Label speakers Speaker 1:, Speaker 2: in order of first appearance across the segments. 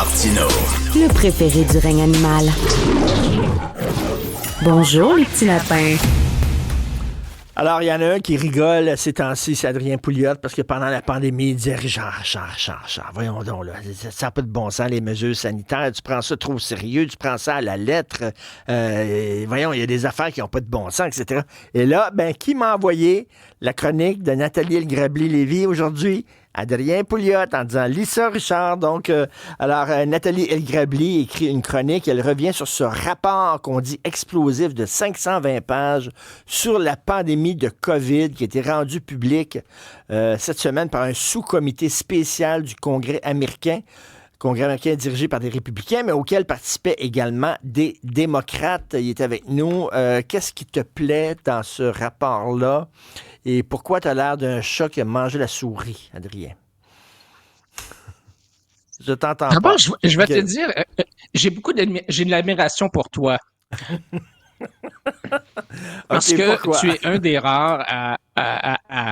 Speaker 1: Martineau.
Speaker 2: Le préféré du règne animal. Bonjour, les petits lapins.
Speaker 3: Alors, il y en a un qui rigole ces temps-ci, c'est Adrien Pouliot, parce que pendant la pandémie, il disait Richard, voyons donc, là, ça n'a pas de bon sens, les mesures sanitaires, tu prends ça trop au sérieux, tu prends ça à la lettre, voyons, il y a des affaires qui n'ont pas de bon sens, etc. Et là, qui m'a envoyé la chronique de Nathalie Elgrabli-Lévy aujourd'hui? Adrien Pouliot en disant Lisa Richard. Donc, Nathalie Elgrabli écrit une chronique. Elle revient sur ce rapport qu'on dit explosif de 520 pages sur la pandémie de COVID qui a été rendu public cette semaine par un sous-comité spécial du Congrès américain. Congrès américain dirigé par des républicains, mais auquel participaient également des démocrates. Il est avec nous. Qu'est-ce qui te plaît dans ce rapport-là? Et pourquoi tu as l'air d'un chat qui a mangé la souris, Adrien? Je t'entends pas.
Speaker 4: D'abord, je vais te dire, j'ai de l'admiration pour toi. Parce que
Speaker 3: pourquoi?
Speaker 4: tu es un des rares à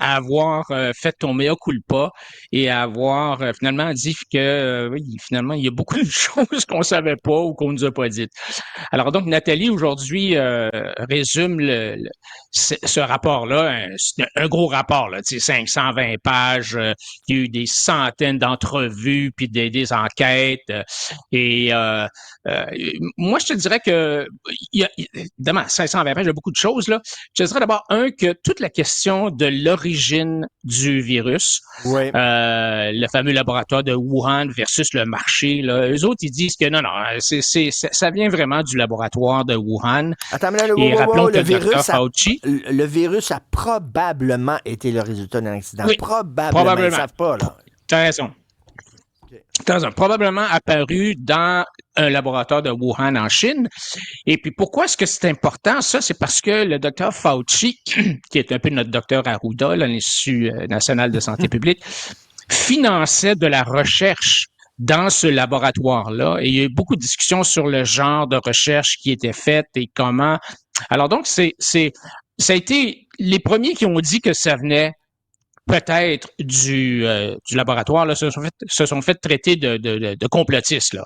Speaker 4: avoir fait ton mea culpa et à avoir finalement dit que oui, finalement, il y a beaucoup de choses qu'on savait pas ou qu'on nous a pas dites. Alors donc, Nathalie, aujourd'hui, résume ce rapport-là. C'est un gros rapport, là, 520 pages. Il y a eu des centaines d'entrevues, puis des enquêtes. Moi, je te dirais que, évidemment, 520 pages, il y a beaucoup de choses, là. Je te dirais d'abord, que toute la question de l'origine du virus,
Speaker 3: Oui.
Speaker 4: le fameux laboratoire de Wuhan versus le marché, là, eux autres, ils disent que non, ça vient vraiment du laboratoire de Wuhan.
Speaker 3: Attends, mais là,
Speaker 4: Et rappelons que
Speaker 3: le virus a probablement été le résultat d'un accident.
Speaker 4: Oui,
Speaker 3: probablement. Ils ne savent pas, là.
Speaker 4: T'as raison. T'as raison. Probablement apparu dans un laboratoire de Wuhan en Chine. Et puis, pourquoi est-ce que c'est important? Ça, c'est parce que le docteur Fauci, qui est un peu notre docteur Arruda, l'Institut national de santé publique, finançait de la recherche dans ce laboratoire-là. Et il y a eu beaucoup de discussions sur le genre de recherche qui était faite et comment. Alors donc, ça a été les premiers qui ont dit que ça venait peut-être du laboratoire, là, se sont fait traiter de complotistes, là.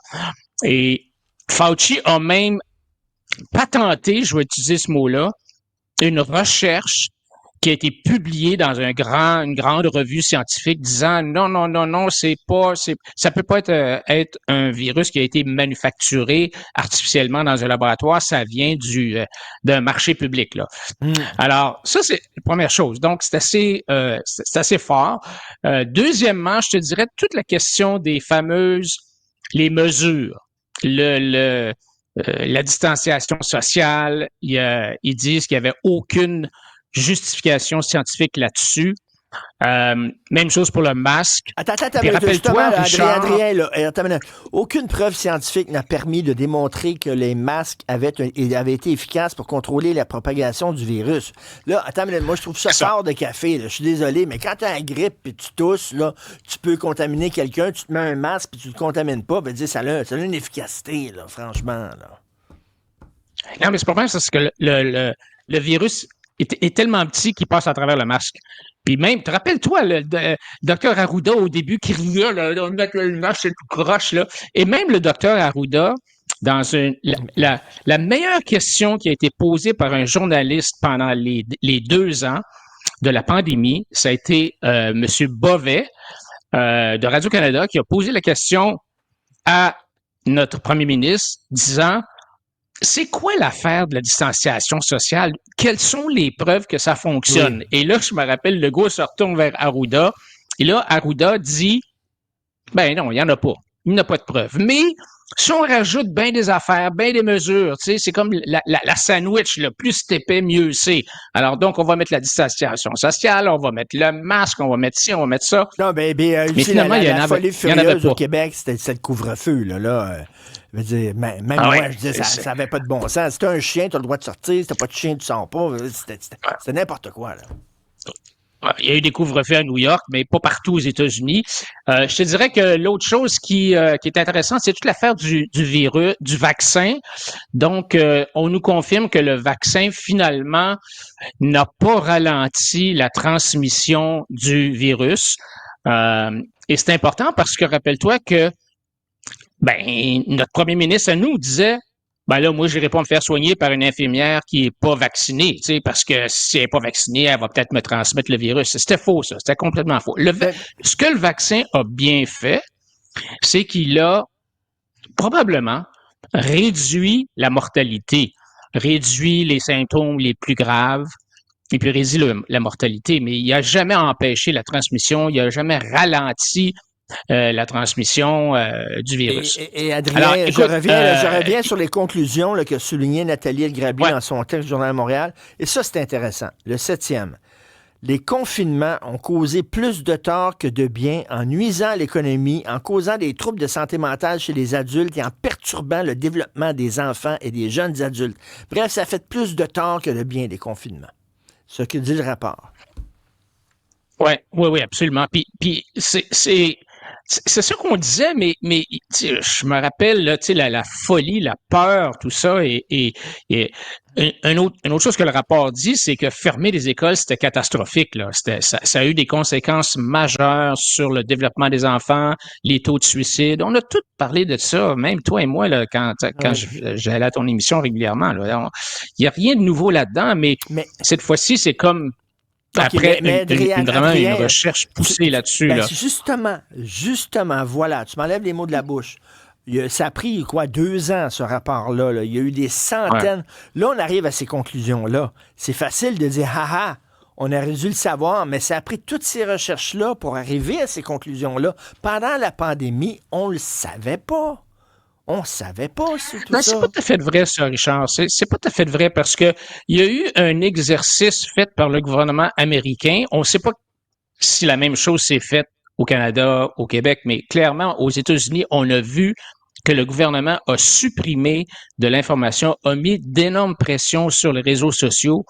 Speaker 4: Et Fauci a même patenté, je vais utiliser ce mot-là, une recherche qui a été publiée dans une grande revue scientifique disant non, ça peut pas être un virus qui a été manufacturé artificiellement dans un laboratoire, ça vient d'un marché public, là. Alors, ça, c'est la première chose. Donc, c'est assez fort. Deuxièmement, je te dirais toute la question des les mesures, la distanciation sociale, ils disent qu'il n'y avait aucune justification scientifique là-dessus. Même chose pour le masque.
Speaker 3: Attends,
Speaker 4: Puis rappelle-toi,
Speaker 3: Adrien, là, aucune preuve scientifique n'a permis de démontrer que les masques avaient été efficaces pour contrôler la propagation du virus. Là, attends, moi, je trouve ça fort de café. Là. Je suis désolé, mais quand tu as la grippe et tu tousses, là, tu peux contaminer quelqu'un, tu te mets un masque et tu ne le contamines pas. Dire, ça a une efficacité, là, franchement. Là.
Speaker 4: Non, mais c'est pas mal, c'est que le virus est tellement petit qu'il passe à travers le masque. Puis même, te rappelles-toi, le docteur Arruda, au début, criait, là, on met le masque, c'est tout croche, là. Et même le docteur Arruda, dans la meilleure question qui a été posée par un journaliste pendant les 2 ans de la pandémie, ça a été M. Bovet, de Radio-Canada, qui a posé la question à notre premier ministre, disant c'est quoi l'affaire de la distanciation sociale? Quelles sont les preuves que ça fonctionne? Oui. Et là, je me rappelle, Legault se retourne vers Arruda. Et là, Arruda dit, non, il n'y en a pas. Il n'y a pas de preuves. Mais si on rajoute bien des affaires, bien des mesures, tu sais, c'est comme la sandwich, là, plus c'est épais, mieux c'est. Alors donc, on va mettre la distanciation sociale, on va mettre le masque, on va mettre ci, on va mettre ça.
Speaker 3: Non, mais finalement, la folie furieuse au Québec, c'était le couvre-feu, là. Je veux dire, même moi, je disais, ça n'avait pas de bon sens. Si t'as un chien, t'as le droit de sortir. Si t'as pas de chien, tu sors pas. C'était n'importe quoi, là.
Speaker 4: Il y a eu des couvre-feux à New York, mais pas partout aux États-Unis. Je te dirais que l'autre chose qui est intéressante, c'est toute l'affaire du virus, du vaccin. Donc, on nous confirme que le vaccin, finalement, n'a pas ralenti la transmission du virus. Et c'est important parce que, rappelle-toi que notre premier ministre à nous disait, ben là, moi, je n'irai pas me faire soigner par une infirmière qui est pas vaccinée, tu sais, parce que si elle est pas vaccinée, elle va peut-être me transmettre le virus. C'était faux, ça. C'était complètement faux. Ce que le vaccin a bien fait, c'est qu'il a probablement réduit la mortalité, réduit les symptômes les plus graves, et puis réduit la mortalité. Mais il n'a jamais empêché la transmission, il n'a jamais ralenti la transmission du virus.
Speaker 3: Et Adrien,
Speaker 4: Alors, écoute,
Speaker 3: je reviens sur les conclusions là, que soulignait Nathalie El-Grabi dans son texte du Journal de Montréal. Et ça, c'est intéressant. Le 7e. Les confinements ont causé plus de tort que de bien en nuisant à l'économie, en causant des troubles de santé mentale chez les adultes et en perturbant le développement des enfants et des jeunes adultes. Bref, ça fait plus de tort que de bien, les confinements. Ce que dit le rapport.
Speaker 4: Oui, absolument. Puis c'est ça qu'on disait, mais je me rappelle là, la folie, la peur, tout ça, et une autre chose que le rapport dit, c'est que fermer les écoles, c'était catastrophique. Là. Ça a eu des conséquences majeures sur le développement des enfants, les taux de suicide. On a tout parlé de ça, même toi et moi, là, quand j'allais à ton émission régulièrement. Il n'y a rien de nouveau là-dedans, mais cette fois-ci, c'est comme après vraiment une recherche poussée là-dessus.
Speaker 3: Ben,
Speaker 4: là.
Speaker 3: Justement, voilà, tu m'enlèves les mots de la bouche. Ça a pris, 2 ans, ce rapport-là. Là. Il y a eu des centaines. Ouais. Là, on arrive à ces conclusions-là. C'est facile de dire, haha, on aurait dû le savoir, mais ça a pris toutes ces recherches-là pour arriver à ces conclusions-là. Pendant la pandémie, on le savait pas. On savait pas ça.
Speaker 4: C'est pas tout à fait vrai, ça, Richard. C'est pas tout à fait vrai parce que il y a eu un exercice fait par le gouvernement américain. On sait pas si la même chose s'est faite au Canada, au Québec, mais clairement, aux États-Unis, on a vu que le gouvernement a supprimé de l'information, a mis d'énormes pressions sur les réseaux sociaux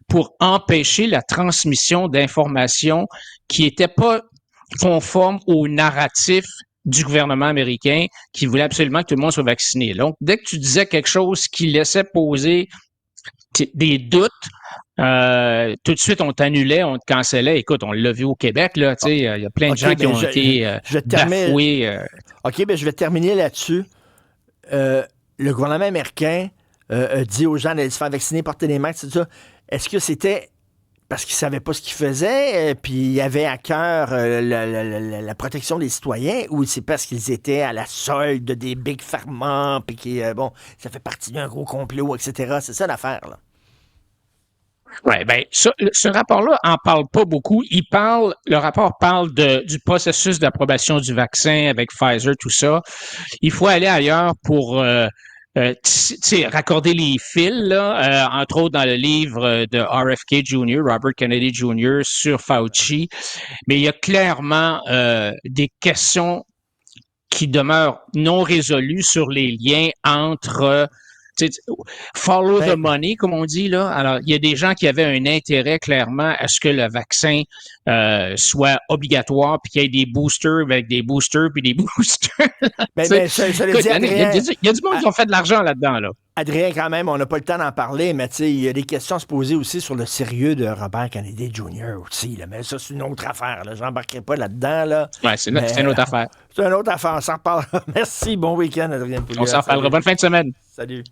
Speaker 4: pour empêcher la transmission d'informations qui n'étaient pas conformes au narratif du gouvernement américain qui voulait absolument que tout le monde soit vacciné. Donc, dès que tu disais quelque chose qui laissait poser des doutes, tout de suite, on t'annulait, on te cancellait. Écoute, on l'a vu au Québec, là, tu sais, il y a plein de gens qui ont été bafoués.
Speaker 3: OK, je vais terminer là-dessus. Le gouvernement américain a dit aux gens d'aller se faire vacciner, porter des masques, tout ça. Est-ce que c'était parce qu'ils ne savaient pas ce qu'ils faisaient, puis ils avaient à cœur la protection des citoyens, ou c'est parce qu'ils étaient à la solde des big pharma, puis ça fait partie d'un gros complot, etc. C'est ça l'affaire, là.
Speaker 4: Oui, ce rapport-là en parle pas beaucoup. Le rapport parle du processus d'approbation du vaccin avec Pfizer, tout ça. Il faut aller ailleurs pour raccorder les fils, là, entre autres dans le livre de RFK Jr., Robert Kennedy Jr., sur Fauci. Mais il y a clairement des questions qui demeurent non résolues sur les liens entre follow the money, comme on dit, là. Alors, il y a des gens qui avaient un intérêt, clairement, à ce que le vaccin soit obligatoire, puis qu'il y ait des boosters avec des boosters, puis des boosters.
Speaker 3: Il y
Speaker 4: a du monde qui ont fait de l'argent là-dedans, là.
Speaker 3: Adrien, quand même, on n'a pas le temps d'en parler, mais il y a des questions à se poser aussi sur le sérieux de Robert Kennedy Jr. aussi. Là. Mais ça, c'est une autre affaire. Je n'embarquerai pas là-dedans. Là.
Speaker 4: Ouais, c'est une autre affaire.
Speaker 3: C'est une autre affaire. On s'en reparlera. Merci. Bon week-end, Adrien Pouliot.
Speaker 4: On s'en reparlera. Bonne fin de semaine.
Speaker 3: Salut.